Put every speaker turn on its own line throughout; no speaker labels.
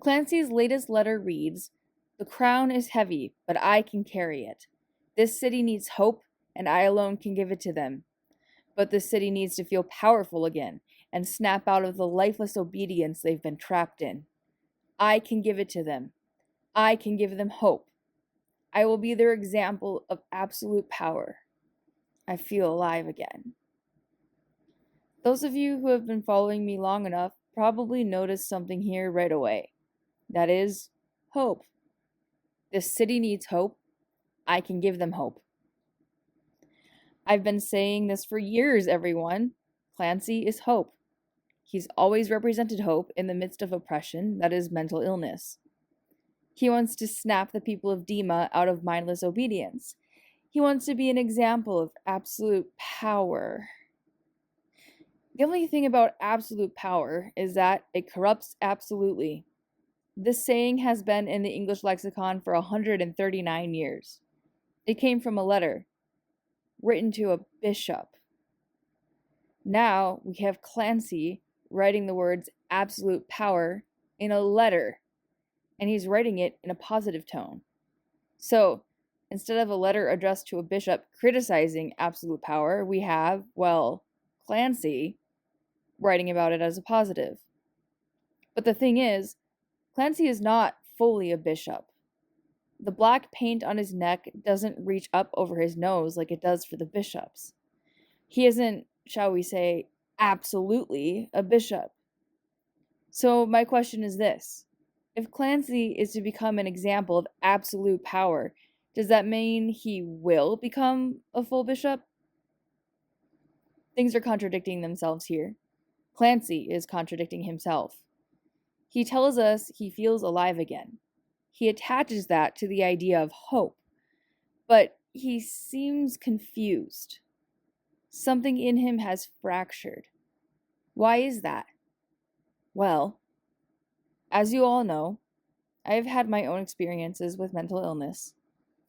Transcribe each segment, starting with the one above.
Clancy's latest letter reads, "The crown is heavy, but I can carry it. This city needs hope, and I alone can give it to them. But this city needs to feel powerful again and snap out of the lifeless obedience they've been trapped in. I can give it to them. I can give them hope. I will be their example of absolute power. I feel alive again." Those of you who have been following me long enough probably noticed something here right away. That is, hope. This city needs hope. I can give them hope. I've been saying this for years, everyone. Clancy is hope. He's always represented hope in the midst of oppression, that is, mental illness. He wants to snap the people of Dema out of mindless obedience. He wants to be an example of absolute power. The only thing about absolute power is that it corrupts absolutely. This saying has been in the English lexicon for 139 years. It came from a letter written to a bishop. Now we have Clancy writing the words absolute power in a letter, and he's writing it in a positive tone. So, instead of a letter addressed to a bishop criticizing absolute power, we have, Clancy writing about it as a positive. But the thing is, Clancy is not fully a bishop. The black paint on his neck doesn't reach up over his nose like it does for the bishops. He isn't, shall we say, absolutely a bishop. So my question is this: if Clancy is to become an example of absolute power, does that mean he will become a full bishop? Things are contradicting themselves here. Clancy is contradicting himself. He tells us he feels alive again. He attaches that to the idea of hope, but he seems confused. Something in him has fractured. Why is that? Well, as you all know, I have had my own experiences with mental illness.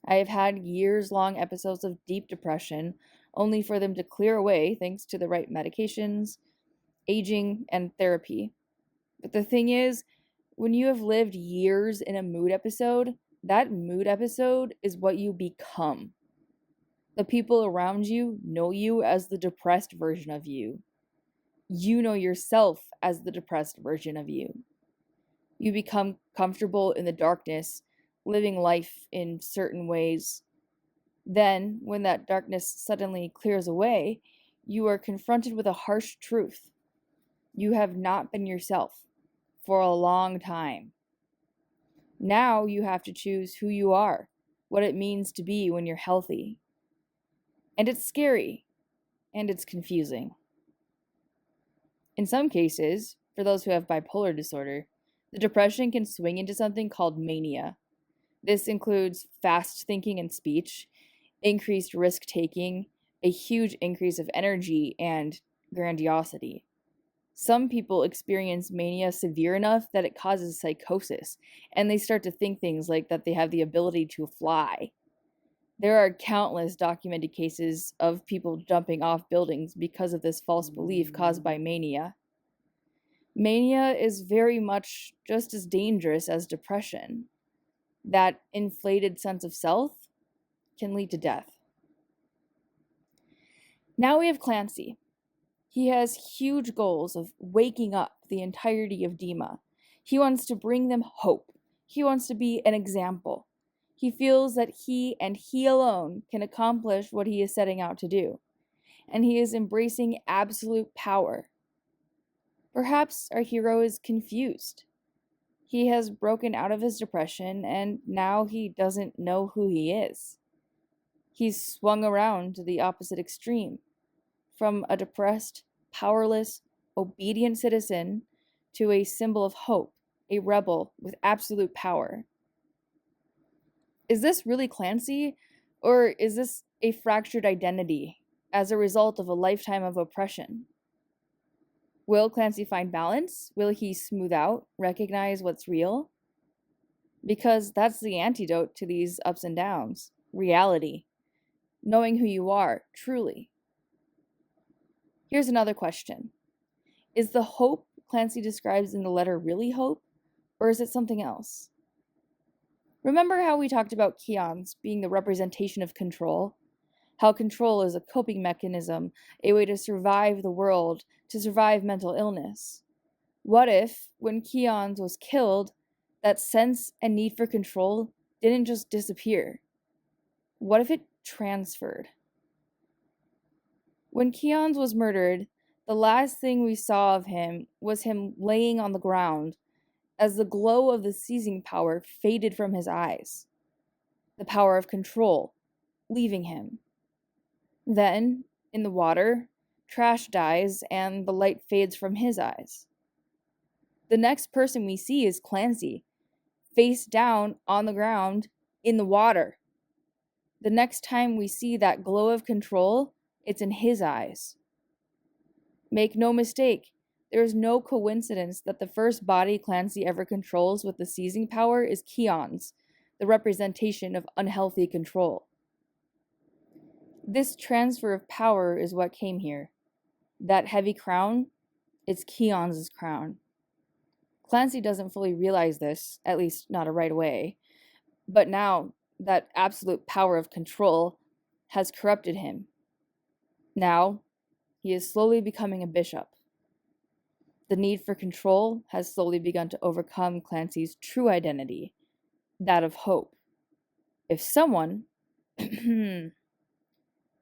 I have had years-long episodes of deep depression, only for them to clear away thanks to the right medications, aging, and therapy. But the thing is, when you have lived years in a mood episode, that mood episode is what you become. The people around you know you as the depressed version of you. You know yourself as the depressed version of you. You become comfortable in the darkness, living life in certain ways. Then, when that darkness suddenly clears away, you are confronted with a harsh truth. You have not been yourself for a long time. Now you have to choose who you are, what it means to be when you're healthy. And it's scary, and it's confusing. In some cases, for those who have bipolar disorder, the depression can swing into something called mania. This includes fast thinking and speech, increased risk-taking, a increase increase of energy, and grandiosity. Some people experience mania severe enough that it causes psychosis, and they start to think things like that they have the ability to fly. There are countless documented cases of people jumping off buildings because of this false belief caused by mania. Mania is very much just as dangerous as depression. That inflated sense of self can lead to death. Now we have Clancy. He has huge goals of waking up the entirety of Dema. He wants to bring them hope. He wants to be an example. He feels that he and he alone can accomplish what he is setting out to do. And he is embracing absolute power. Perhaps our hero is confused. He has broken out of his depression and now he doesn't know who he is. He's swung around to the opposite extreme, from a depressed, powerless, obedient citizen to a symbol of hope, a rebel with absolute power. Is this really Clancy, or is this a fractured identity as a result of a lifetime of oppression? Will Clancy find balance? Will he smooth out, recognize what's real? Because that's the antidote to these ups and downs, reality, knowing who you are, truly. Here's another question. Is the hope Clancy describes in the letter really hope, Or is it something else? Remember how we talked about Keons being the representation of control? How control is a coping mechanism, a way to survive the world, to survive mental illness. What if, when Keons was killed, that sense and need for control didn't just disappear? What if it transferred? When Keons was murdered, the last thing we saw of him was him laying on the ground as the glow of the seizing power faded from his eyes, the power of control leaving him. Then, in the water, Trash dies and the light fades from his eyes. The next person we see is Clancy, face down on the ground in the water. The next time we see that glow of control, it's in his eyes. Make no mistake, there is no coincidence that the first body Clancy ever controls with the seizing power is Keons, the representation of unhealthy control. This transfer of power is what came here. That heavy crown, it's Keons' crown. Clancy doesn't fully realize this, at least not right away, but now that absolute power of control has corrupted him. Now, he is slowly becoming a bishop. The need for control has slowly begun to overcome Clancy's true identity, that of hope. If someone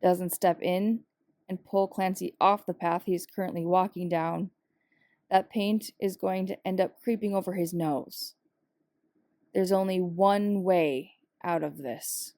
doesn't step in and pull Clancy off the path he's currently walking down, that paint is going to end up creeping over his nose. There's only one way out of this.